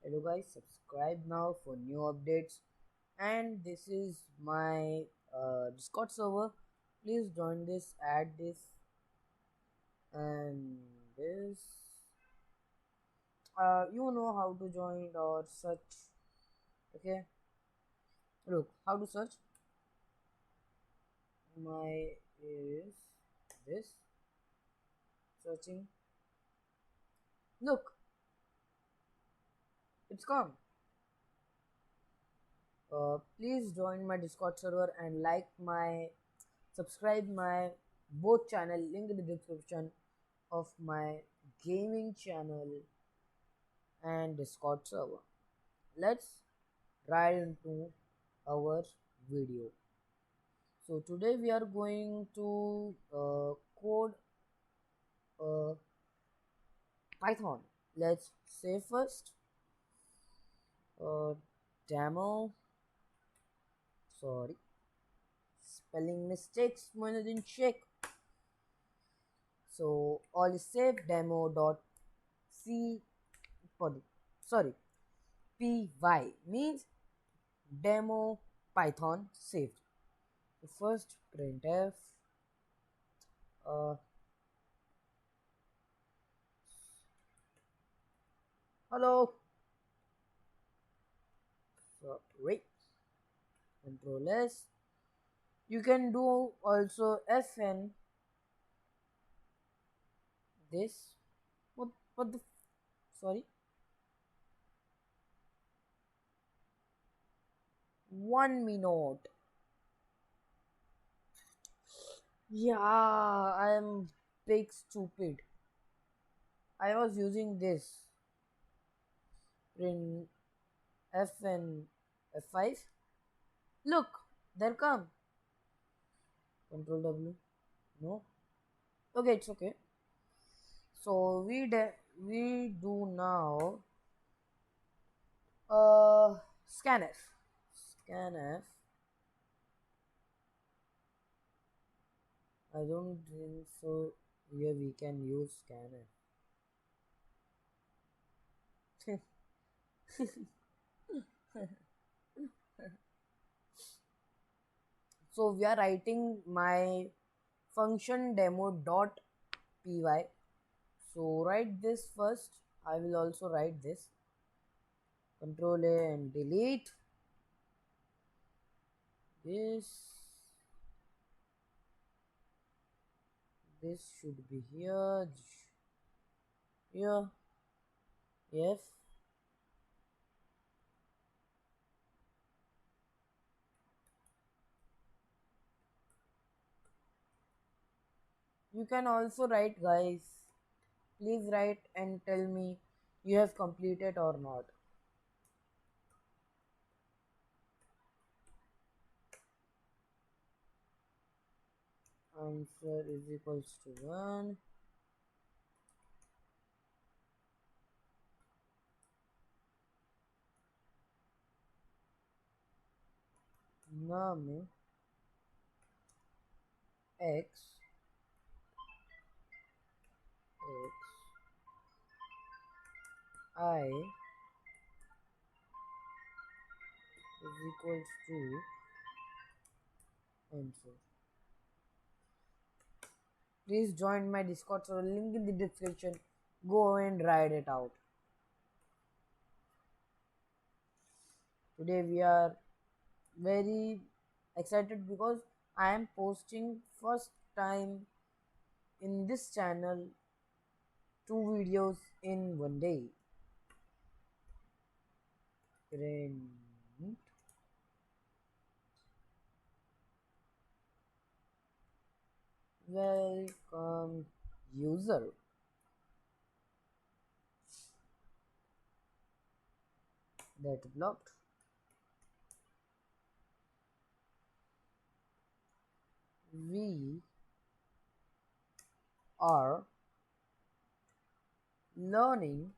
Hello guys, subscribe now for new updates. And this is my Discord server. Please join this, add this, and this. You know how to join or search. Okay, look how to search. My is this searching. Look, it's come. Please join my Discord server and subscribe my both channel, link in the description of my gaming channel and Discord server. Let's right into our video. So today we are going to code uh, Python. Let's say first uh, demo. Sorry, spelling mistakes. Didn't check. So all is safe. Demo dot c. Sorry, py means demo Python saved. So first printf uh, hello. Sorry, control s. You can do also fn this. What the sorry, 1 minute. Yeah, I'm big stupid. I was using this print fn f5. Look, there come. Control w. No. Okay, it's okay. So we do now scanf. Scanf. I don't think so. Here we can use scanf. So we are writing my function demo dot py. So write this first. I will also write this. Control A and delete this. This should be here. Here. Yes. You can also write, guys. Please write and tell me you have completed or not. Answer is equals to 1. Num x I is equals to answer. Please join my Discord server, link in the description. Go and write it out. Today we are very excited because I am posting first time in this channel 2 videos in one day. Print welcome user. That blocked. We are learning.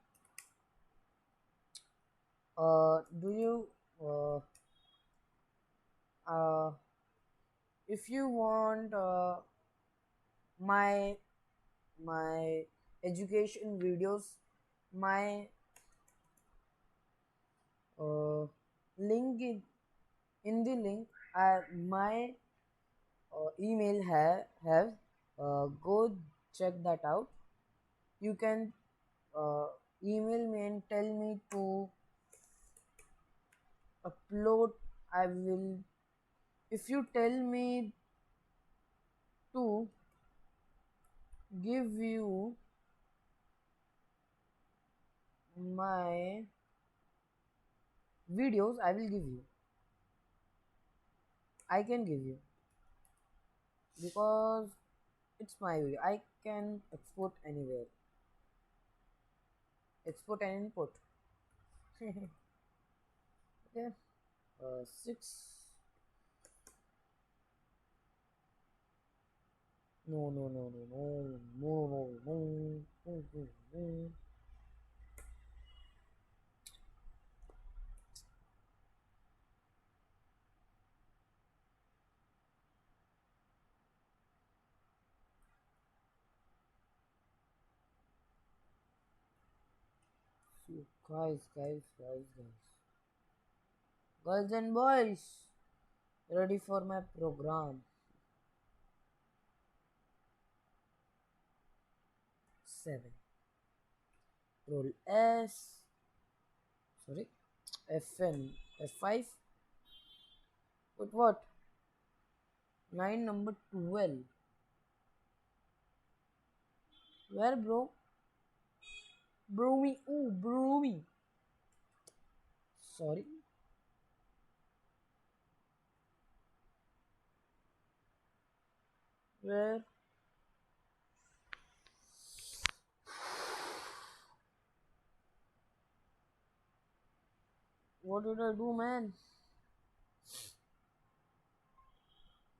Do you uh, if you want my my education videos, my link in the link, my email have go check that out. You can uh, email me and tell me to upload. I will, if you tell me to give you my videos, I will give you. I can give you because it's my video. I can export anywhere, export and input. Okay. Six. No, no, no, no, no, no, no, no, no, no, no. So, girls and boys, ready for my program. 7. Roll S. Sorry. FN. F5. Put what? 9 number 12. Where, bro? Broomy. Ooh, broomy. Sorry. Where? What did I do, man?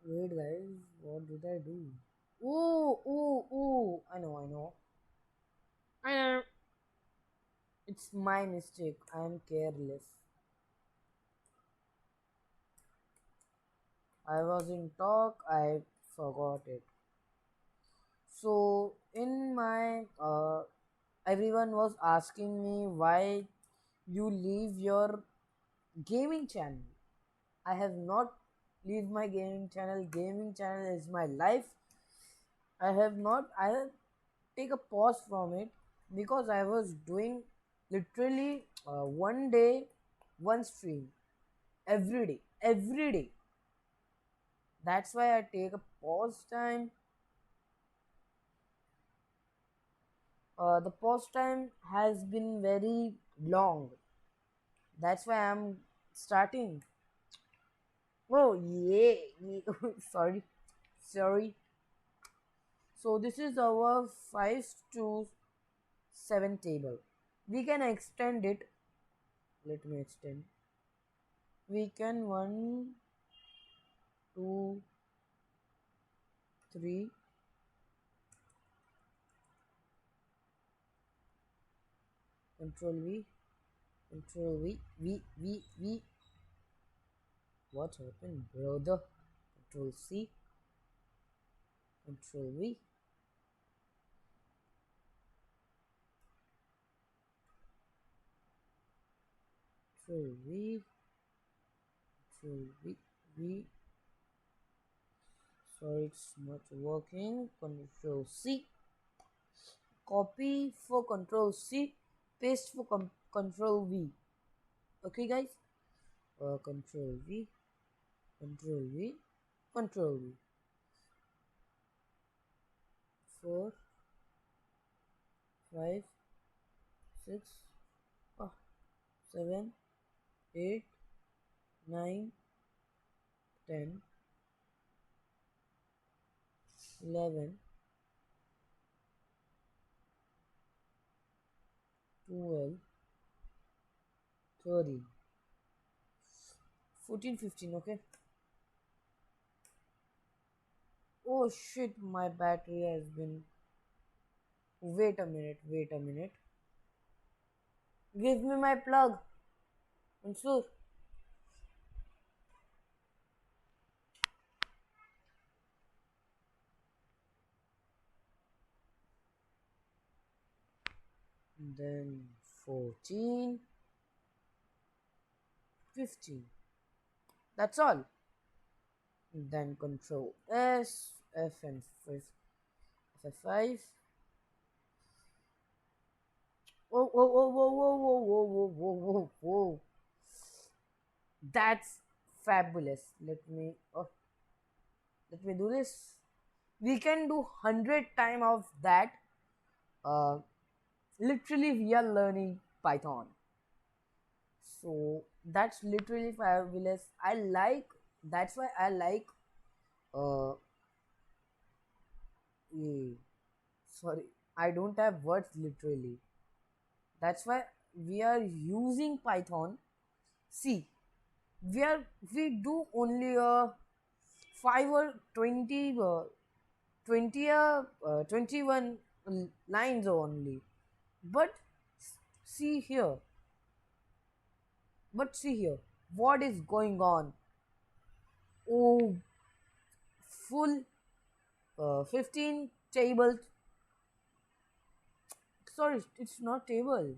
Wait, guys. What did I do? Ooh, ooh, ooh. I know, I know. I know. It's my mistake. I'm careless. I was in talk. I forgot it. So in my everyone was asking me why you leave your gaming channel. I have not leave my gaming channel. Gaming channel is my life. I have not. I have take a pause from it because I was doing literally one day, one stream every day. That's why I take a pause time. The pause time has been very long. That's why I'm starting. Oh yeah, sorry, sorry. So this is our 5 to 7 table. We can extend it. Let me extend. We can 1, 2, 3. Control V. Control V. V. What happened, brother? Control C. Control V. Control V. Control V. V. Sorry, it's not working. Control C. Copy for Control C. Paste for Control V. Okay, guys. Control V. Control V. Control V. 4, 5, 6, 7, 8, 9, 10, 11, 12, 13, 14, 15. Okay. Oh shit, my battery has been. Wait a minute, wait a minute. Give me my plug. Mansur. Then 14. 50. That's all. Then Control S, F and F5. Whoa, whoa, whoa, whoa, whoa, whoa, whoa, whoa, whoa, whoa, whoa. That's fabulous. Let me do this. We can do 100 time of that. Uh, Literally, we are learning Python. So that's literally fabulous. That's why I like, uh, eh, sorry, I don't have words literally. That's why we are using Python. See, we do only 5 or 20 21 lines only. But see here, see here, what is going on? Oh, full 15 tables. Sorry, it's not table.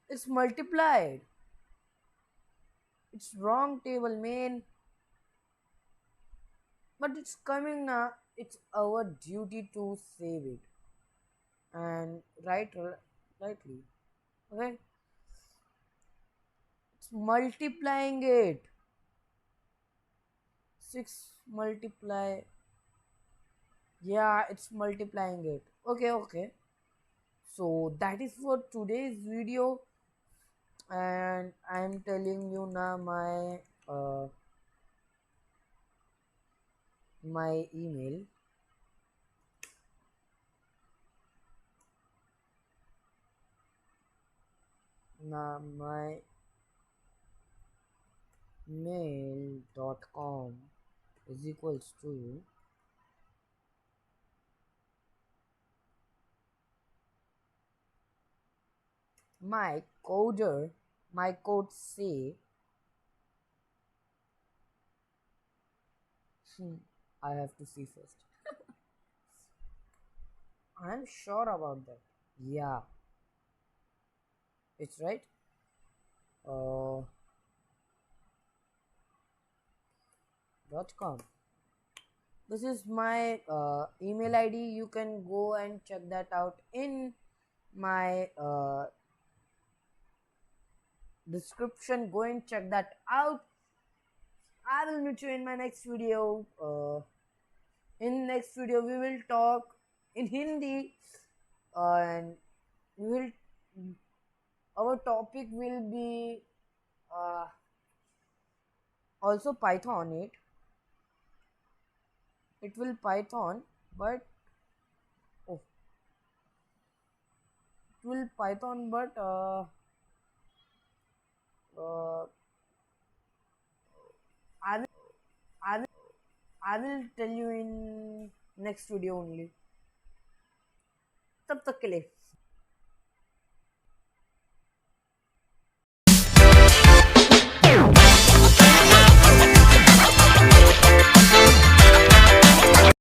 It's multiplied. It's wrong table, man. But it's coming now. It's our duty to save it and rightly. Okay, it's multiplying it. 6 multiply. Yeah, it's multiplying it. Okay, okay. So that is for today's video, and I'm telling you now my email. Now my mail.com is equals to my code say, I have to see first. I'm sure about that. Yeah, it's right. Uh, .com. This is my email ID. You can go and check that out in my description. Go and check that out. I will meet you in my next video. In next video, we will talk in Hindi, and we will. Our topic will be uh, also Python. It will Python, but oh, it will Python, but uh, I will I will tell you in next video only. तब तक के लिए